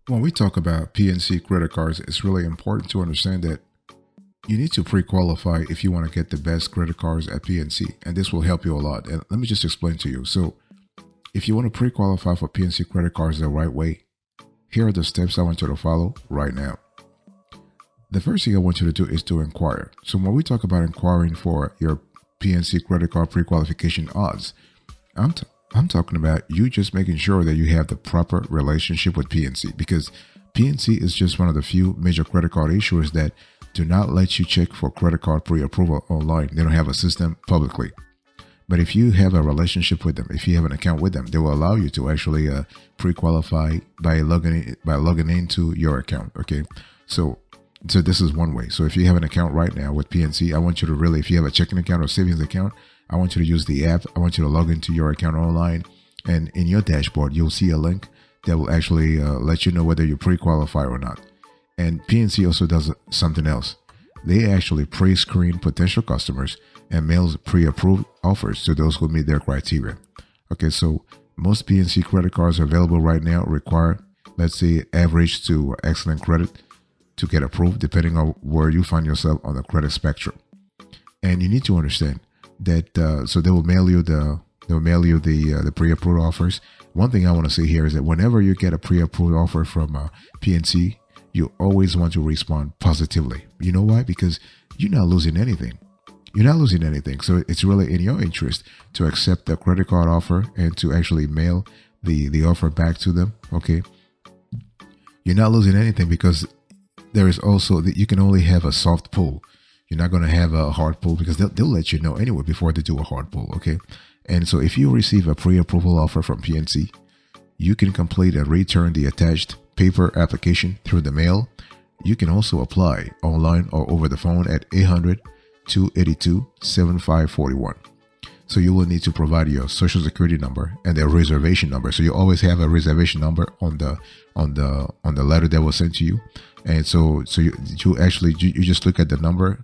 When we talk about PNC credit cards, it's really important to understand that you need to pre-qualify if you want to get the best credit cards at PNC, and this will help you a lot. And let me just explain to you. So, if you want to pre-qualify for PNC credit cards the right way, here are the steps I want you to follow right now. The first thing I want you to do is to inquire. So, when we talk about inquiring for your PNC credit card pre-qualification odds, I'm talking about you just making sure that you have the proper relationship with PNC, because PNC is just one of the few major credit card issuers that do not let you check for credit card pre-approval online. They don't have a system publicly. But if you have a relationship with them, if you have an account with them, they will allow you to actually pre-qualify by logging into your account. Okay, so this is one way. So if you have an account right now with PNC, I want you to really, if you have a checking account or savings account, I want you to use the app. I want you to log into your account online, and in your dashboard, you'll see a link that will actually let you know whether you pre-qualify or not. And PNC also does something else. They actually pre-screen potential customers and mails pre-approved offers to those who meet their criteria. Okay, so most PNC credit cards available right now require, let's say, average to excellent credit to get approved, depending on where you find yourself on the credit spectrum. And you need to understand that so they will mail you the pre-approved offers. One thing I want to say here is that whenever you get a pre-approved offer from PNC, you always want to respond positively. You know why? Because you're not losing anything. You're not losing anything. So it's really in your interest to accept the credit card offer and to actually mail the offer back to them. Okay. You're not losing anything, because there is also that you can only have a soft pull. You're not going to have a hard pull, because they'll let you know anyway before they do a hard pull. Okay. And so if you receive a pre-approval offer from PNC, you can complete and return the attached paper application through the mail. You can also apply online or over the phone at 800-282-7541. So you will need to provide your social security number and their reservation number. So you always have a reservation number on the letter that was sent to you. And so you just look at the number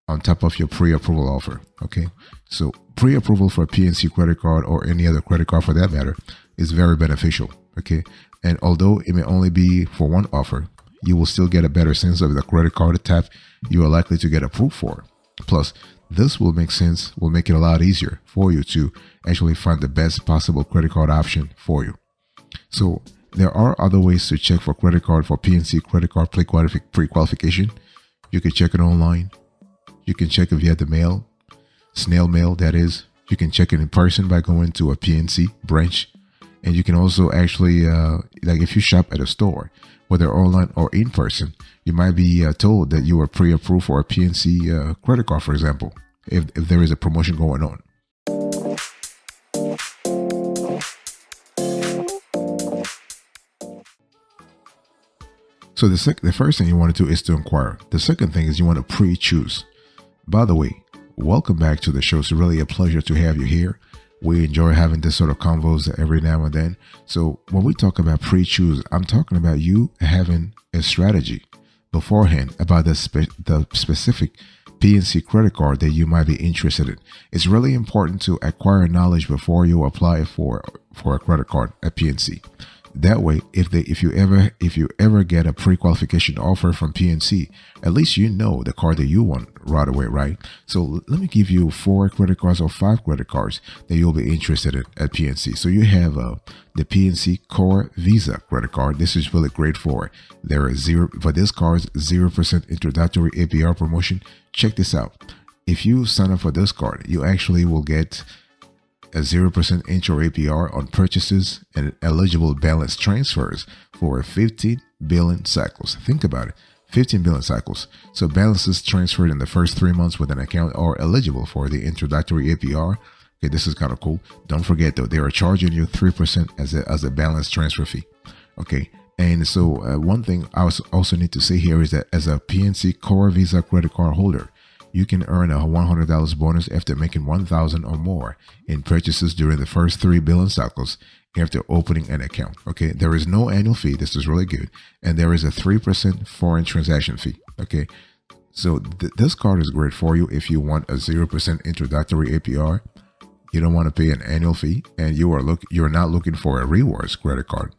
on top of your pre-approval offer. Okay. So pre-approval for a PNC credit card, or any other credit card for that matter, is very beneficial. Okay. And although it may only be for one offer, you will still get a better sense of the credit card type you are likely to get approved for. Plus, this will make it a lot easier for you to actually find the best possible credit card option for you. So there are other ways to check for credit card for PNC credit card pre-qualification. You can check it online. You can check it via the mail, snail mail, that is. You can check it in person by going to a PNC branch. And you can also actually, like if you shop at a store, whether online or in person, you might be told that you are pre-approved for a PNC credit card, for example, if there is a promotion going on. So the first thing you want to do is to inquire. The second thing is you want to pre-choose. By the way, welcome back to the show. It's really a pleasure to have you here. We enjoy having this sort of convos every now and then. So when we talk about pre-choose, I'm talking about you having a strategy beforehand about the specific PNC credit card that you might be interested in. It's really important to acquire knowledge before you apply for a credit card at PNC. That way, if you ever get a pre-qualification offer from PNC, at least you know the card that you want right away, right? So let me give you 4 credit cards or 5 credit cards that you'll be interested in at PNC. So you have the PNC Core Visa credit card. This is really great for this card's 0% introductory APR promotion. Check this out. If you sign up for this card, you actually will get a 0% intro APR on purchases and eligible balance transfers for 15 billion cycles. Think about it, 15 billion cycles. So balances transferred in the first 3 months with an account are eligible for the introductory APR. Okay, this is kind of cool. Don't forget though, they are charging you 3% as a balance transfer fee. Okay, and so one thing I also need to say here is that as a PNC Core Visa credit card holder, you can earn a $100 bonus after making $1,000 or more in purchases during the first 3 billing cycles after opening an account. Okay, there is no annual fee. This is really good. And there is a 3% foreign transaction fee. Okay, so this card is great for you if you want a 0% introductory APR. You don't want to pay an annual fee, and you're not looking for a rewards credit card.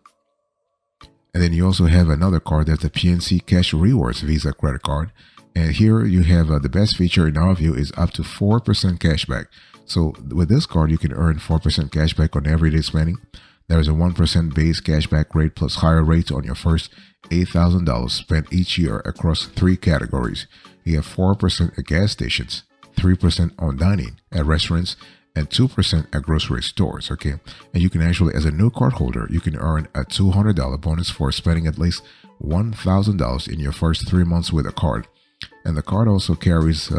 And then you also have another card that's the PNC Cash Rewards Visa credit card. And here you have the best feature in our view is up to 4% cashback. So with this card, you can earn 4% cashback on everyday spending. There is a 1% base cashback rate plus higher rates on your first $8,000 spent each year across 3 categories. You have 4% at gas stations, 3% on dining at restaurants, and 2% at grocery stores, okay? And you can actually, as a new card holder, you can earn a $200 bonus for spending at least $1,000 in your first 3 months with a card. And the card also carries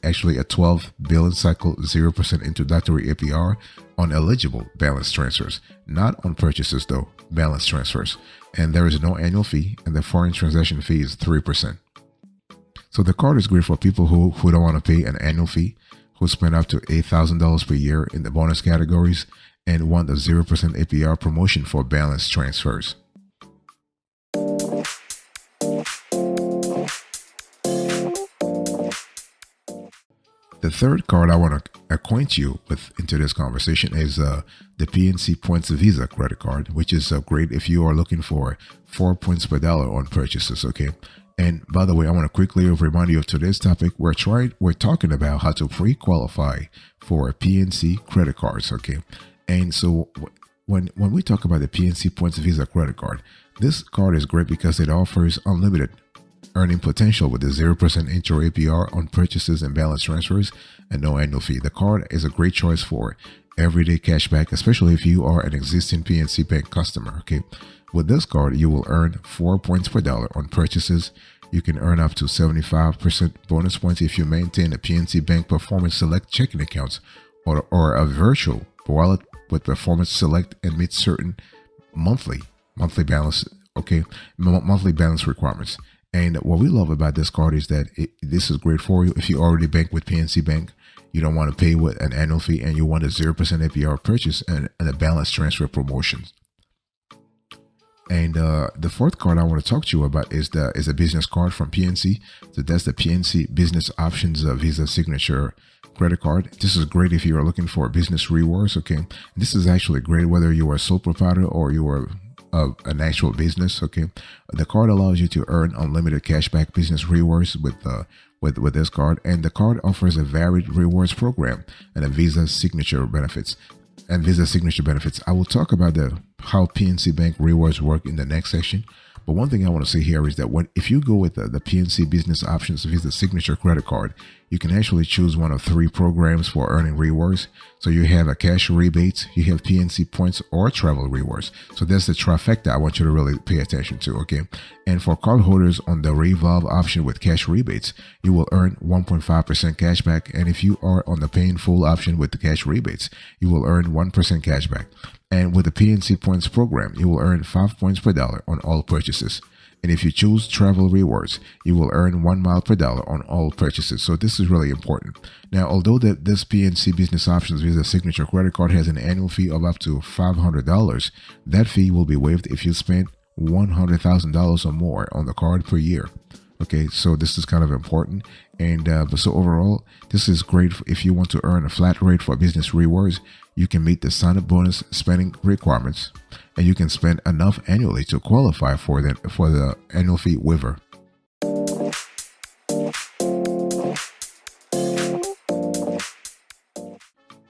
actually a 12 billing cycle 0% introductory APR on eligible balance transfers, not on purchases though, balance transfers. And there is no annual fee, and the foreign transaction fee is 3%. So the card is great for people who don't want to pay an annual fee, who spend up to $8,000 per year in the bonus categories, and want a 0% APR promotion for balance transfers. The third card I want to acquaint you with into this conversation is the PNC Points Visa credit card, which is great if you are looking for 4 points per dollar on purchases, okay? And by the way, I want to quickly remind you of today's topic. We're talking about how to pre-qualify for PNC credit cards, okay? And so when we talk about the PNC Points Visa credit card, this card is great because it offers unlimited earning potential with a 0% intro APR on purchases and balance transfers and no annual fee. The card is a great choice for everyday cashback, especially if you are an existing PNC Bank customer, okay? With this card, you will earn 4 points per dollar on purchases. You can earn up to 75% bonus points if you maintain a PNC Bank Performance Select checking accounts or a virtual wallet with Performance Select and meet certain monthly balance, okay, monthly balance requirements. And what we love about this card is that this is great for you if you already bank with PNC Bank. You don't want to pay with an annual fee, and you want a 0% APR purchase and a balance transfer promotion. And the fourth card I want to talk to you about is a business card from PNC. So that's the PNC Business Options Visa Signature credit card. This is great if you are looking for business rewards, okay? This is actually great whether you are a sole proprietor or you are an actual business, okay? The card allows you to earn unlimited cashback business rewards with this card, and the card offers a varied rewards program and a Visa signature benefits. I will talk about how PNC Bank rewards work in the next section. But one thing I want to say here is that if you go with the PNC Business Options Visa Signature credit card, you can actually choose one of 3 programs for earning rewards. So you have a cash rebates, you have PNC points, or travel rewards. So that's the trifecta I want you to really pay attention to, okay? And for cardholders on the Revolve option with cash rebates, you will earn 1.5% cash back. And if you are on the Pay in Full option with the cash rebates, you will earn 1% cash back. And with the PNC Points program, you will earn 5 points per dollar on all purchases. And if you choose travel rewards, you will earn 1 mile per dollar on all purchases. So this is really important. Now, although this PNC Business Options Visa Signature credit card has an annual fee of up to $500, that fee will be waived if you spend $100,000 or more on the card per year. Okay, so this is kind of important. And but so overall, this is great if you want to earn a flat rate for business rewards. You can meet the sign-up bonus spending requirements, and you can spend enough annually to qualify for the annual fee waiver.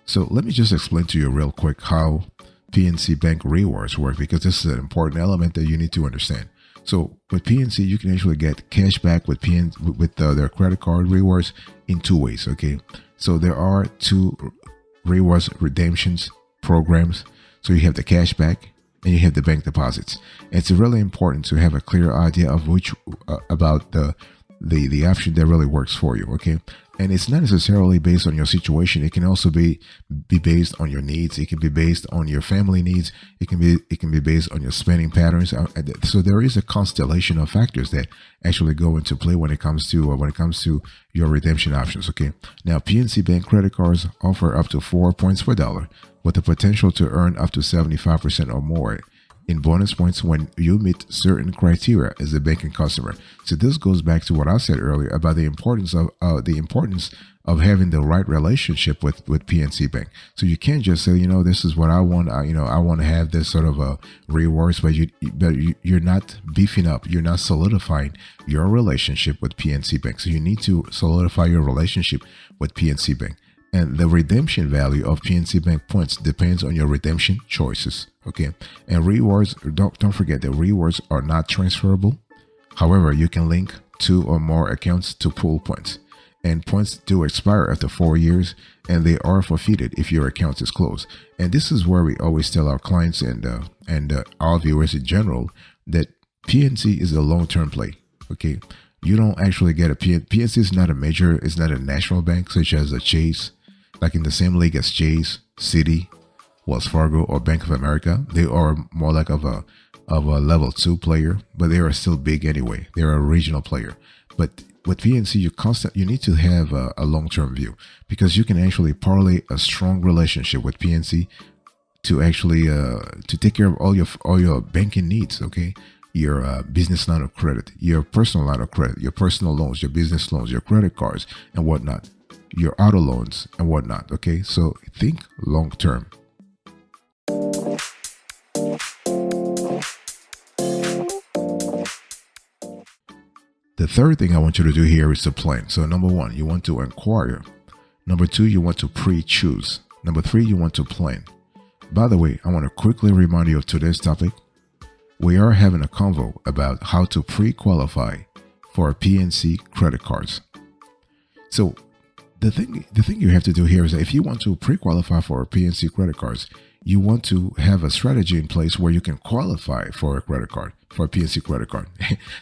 So let me just explain to you real quick how PNC Bank rewards work, because this is an important element that you need to understand. So with PNC, you can actually get cash back with their credit card rewards in 2 ways. Okay, so there are 2 rewards redemptions programs. So you have the cash back and you have the bank deposits. And it's really important to have a clear idea of about the option that really works for you. Okay, and it's not necessarily based on your situation. It can also be based on your needs. It can be based on your family needs. It can be based on your spending patterns. So there is a constellation of factors that actually go into play when it comes to your redemption options. Okay, now PNC Bank credit cards offer up to 4 points per dollar with the potential to earn up to 75% or more in bonus points when you meet certain criteria as a banking customer. So this goes back to what I said earlier about the importance of having the right relationship with PNC Bank. So you can't just say, this is what I want. I want to have this sort of a rewards, but you're not beefing up. You're not solidifying your relationship with PNC Bank. So you need to solidify your relationship with PNC Bank. And the redemption value of PNC Bank points depends on your redemption choices. Okay. And rewards, don't forget that rewards are not transferable. However, you can link 2 or more accounts to pool points. And points do expire after 4 years, and they are forfeited if your account is closed. And this is where we always tell our clients and our viewers in general that PNC is a long-term play. Okay. You don't actually get PNC is not a major, it's not a national bank such as a Chase, like in the same league as Chase, Citi, Wells Fargo, or Bank of America. They are more like of a level 2 player, but they are still big anyway. They're a regional player. But with PNC, you need to have a long-term view, because you can actually parlay a strong relationship with PNC to actually to take care of all your banking needs. Okay, your business line of credit, your personal line of credit, your personal loans, your business loans, your credit cards and whatnot, your auto loans and whatnot. Okay, so think long term. The third thing I want you to do here is to plan. So number 1, you want to inquire. Number 2, you want to pre-choose. Number 3, you want to plan. By the way, I want to quickly remind you of today's topic. We are having a convo about how to pre-qualify for PNC credit cards. So the thing you have to do here is that if you want to pre-qualify for PNC credit cards, you want to have a strategy in place where you can qualify for a credit card, for a PNC credit card.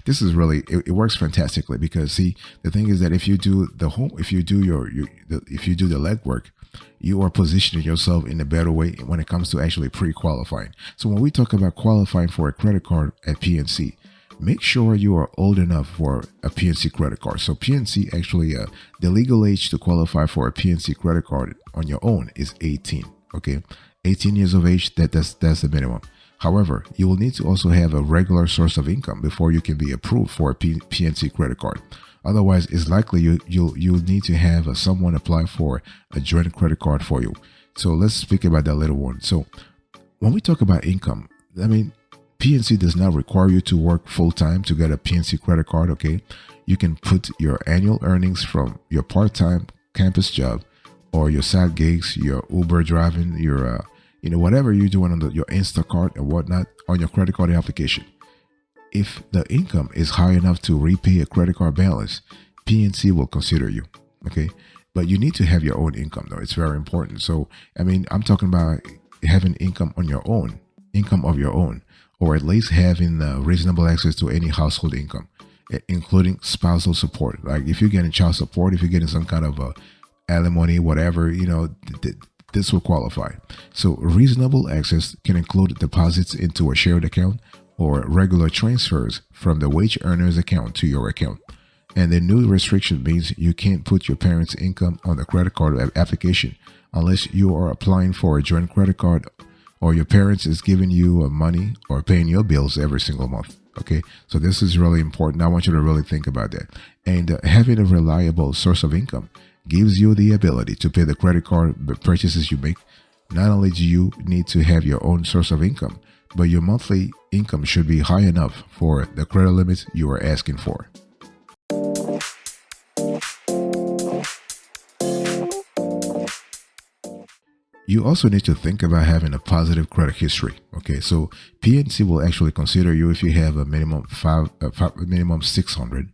This is really, it works fantastically, because see, the thing is that if you do the legwork, you are positioning yourself in a better way when it comes to actually pre-qualifying. So when we talk about qualifying for a credit card at PNC, make sure you are old enough for a PNC credit card. So PNC actually, the legal age to qualify for a PNC credit card on your own is 18. Okay, 18 years of age, that's the minimum. However, you will need to also have a regular source of income before you can be approved for a PNC credit card. Otherwise, it's likely you'll need to have someone apply for a joint credit card for you. So let's speak about that little one. So when we talk about income, I mean, PNC does not require you to work full-time to get a PNC credit card. Okay, you can put your annual earnings from your part-time campus job or your side gigs, your Uber driving, your whatever you're doing on your Instacart and whatnot on your credit card application. If the income is high enough to repay a credit card balance, PNC will consider you. Okay, but you need to have your own income though. It's very important. So I mean, I'm talking about having income of your own, or at least having reasonable access to any household income, including spousal support. Like if you're getting child support, if you're getting some kind of alimony, whatever, this will qualify. So reasonable access can include deposits into a shared account or regular transfers from the wage earner's account to your account. And the new restriction means you can't put your parents' income on the credit card application unless you are applying for a joint credit card or your parents is giving you money or paying your bills every single month. Okay, so this is really important. I want you to really think about that. And having a reliable source of income gives you the ability to pay the credit card purchases you make. Not only do you need to have your own source of income, but your monthly income should be high enough for the credit limits you are asking for. You also need to think about having a positive credit history. Okay, so PNC will actually consider you if you have a minimum 600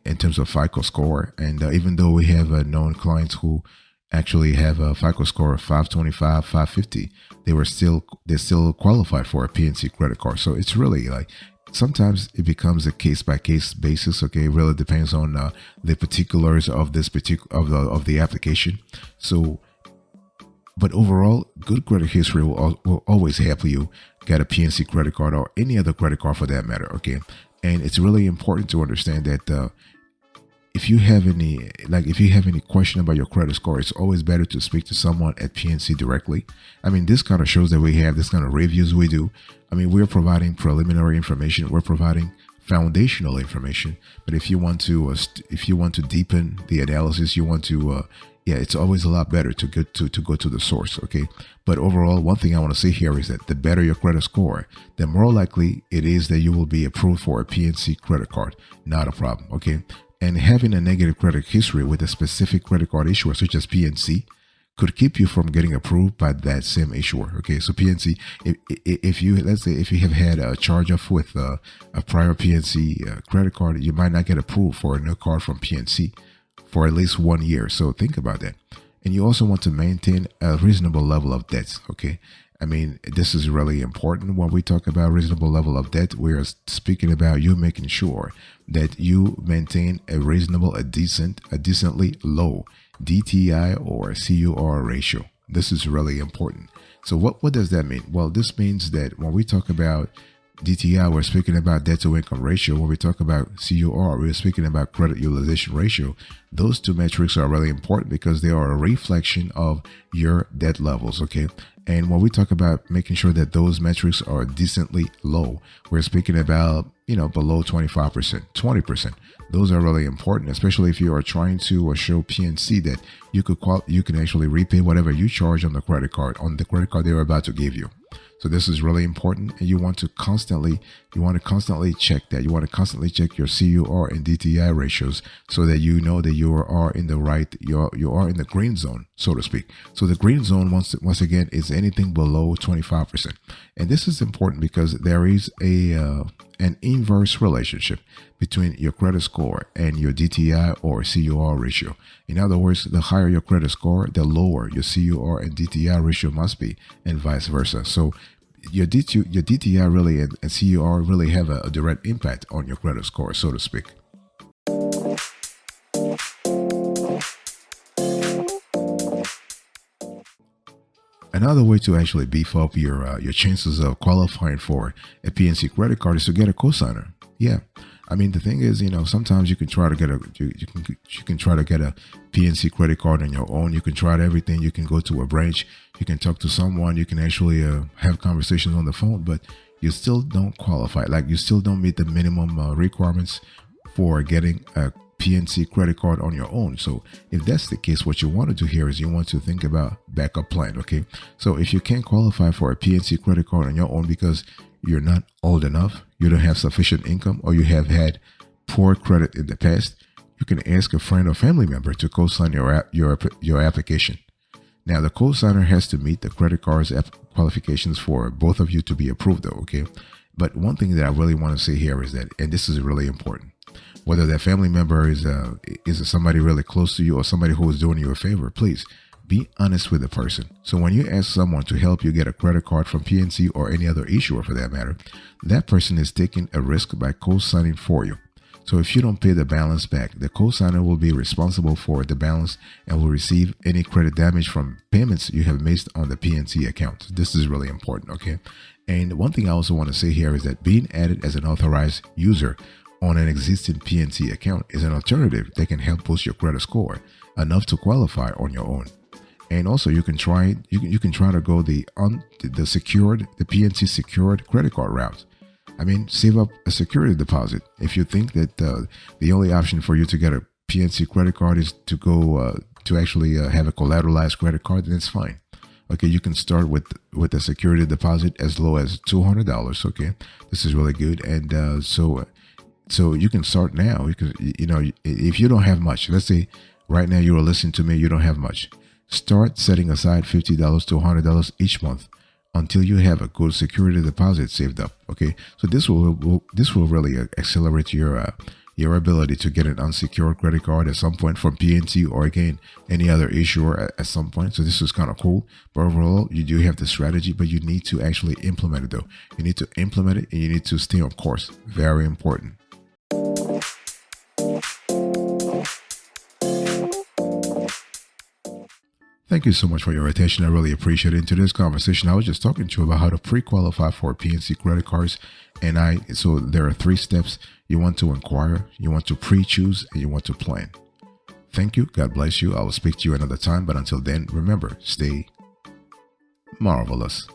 in terms of FICO score. And even though we have known clients who actually have a FICO score of 525, 550, they still qualified for a PNC credit card. So it's really like, sometimes it becomes a case-by-case basis. Okay, it really depends on the particulars of this of the application. So, but overall, good credit history will always help you get a PNC credit card or any other credit card for that matter. Okay, and it's really important to understand that if you have any question about your credit score, it's always better to speak to someone at PNC directly. I mean, this kind of shows that we have this kind of reviews we do. I mean, we're providing preliminary information, we're providing foundational information. But if you want to deepen the analysis, you want to yeah, it's always a lot better to go to the source. Okay, but overall, one thing I want to say here is that the better your credit score, the more likely it is that you will be approved for a PNC credit card. Not a problem. Okay. And having a negative credit history with a specific credit card issuer such as PNC could keep you from getting approved by that same issuer. Okay, so PNC, if you, let's say, if you have had a charge off with a prior PNC credit card, you might not get approved for a new card from PNC for at least 1 year. So think about that. And you also want to maintain a reasonable level of debt. Okay, I mean, this is really important. When we talk about reasonable level of debt, we are speaking about you making sure that you maintain a reasonable, a decently low DTI or CUR ratio. This is really important. So what does that mean? Well, this means that when we talk about DTI, we're speaking about debt to income ratio. When we talk about CUR, we're speaking about credit utilization ratio. Those two metrics are really important because they are a reflection of your debt levels. Okay. And when we talk about making sure that those metrics are decently low, we're speaking about, below 25%, 20%. Those are really important, especially if you are trying to show PNC that you can actually repay whatever you charge on the credit card they're about to give you. So this is really important, and you want to constantly check that. You want to constantly check your CUR and DTI ratios so that you know that you are in the right, you are in the green zone, so to speak. So the green zone, once again, is anything below 25%. And this is important because there is an inverse relationship between your credit score and your DTI or CUR ratio. In other words, the higher your credit score, the lower your CUR and DTI ratio must be, and vice versa. So your DTI really and CUR really have a direct impact on your credit score, so to speak. Another way to actually beef up your chances of qualifying for a PNC credit card is to get a cosigner. Yeah, I mean, the thing is, sometimes you can try to get you can try to get a PNC credit card on your own. You can try everything. You can go to a branch. You can talk to someone. You can actually have conversations on the phone, but you still don't qualify. Like, you still don't meet the minimum requirements for getting a PNC credit card on your own. So if that's the case, what you want to do here is you want to think about backup plan. Okay, so if you can't qualify for a PNC credit card on your own because you're not old enough, you don't have sufficient income, or you have had poor credit in the past, you can ask a friend or family member to co-sign your application. Now, the co-signer has to meet the credit card's qualifications for both of you to be approved, though. Okay, but one thing that I really want to say here is that, and this is really important, whether that family member is somebody really close to you or somebody who is doing you a favor, please be honest with the person. So when you ask someone to help you get a credit card from PNC or any other issuer for that matter, that person is taking a risk by co-signing for you. So if you don't pay the balance back, the co-signer will be responsible for the balance and will receive any credit damage from payments you have made on the PNC account. This is really important, okay? And one thing I also want to say here is that being added as an authorized user on an existing PNC account is an alternative that can help boost your credit score enough to qualify on your own. And also, you can try to go the PNC secured credit card route. I mean, save up a security deposit. If you think that the only option for you to get a PNC credit card is to go to actually have a collateralized credit card, then it's fine. Okay, you can start with a security deposit as low as $200. Okay, this is really good, and so you can start now. Because if you don't have much, let's say right now you are listening to me, you don't have much. Start setting aside $50 to $100 each month until you have a good security deposit saved up. Okay, so this will really accelerate your ability to get an unsecured credit card at some point from PNC or again any other issuer at some point. So this is kind of cool. But overall, you do have the strategy, but you need to actually implement it though. You need to implement it and you need to stay on course. Very important. Thank you so much for your attention. I really appreciate it. In today's conversation, I was just talking to you about how to pre-qualify for PNC credit cards. So there are 3 steps. You want to inquire, you want to pre-choose, and you want to plan. Thank you. God bless you. I will speak to you another time. But until then, remember, stay marvelous.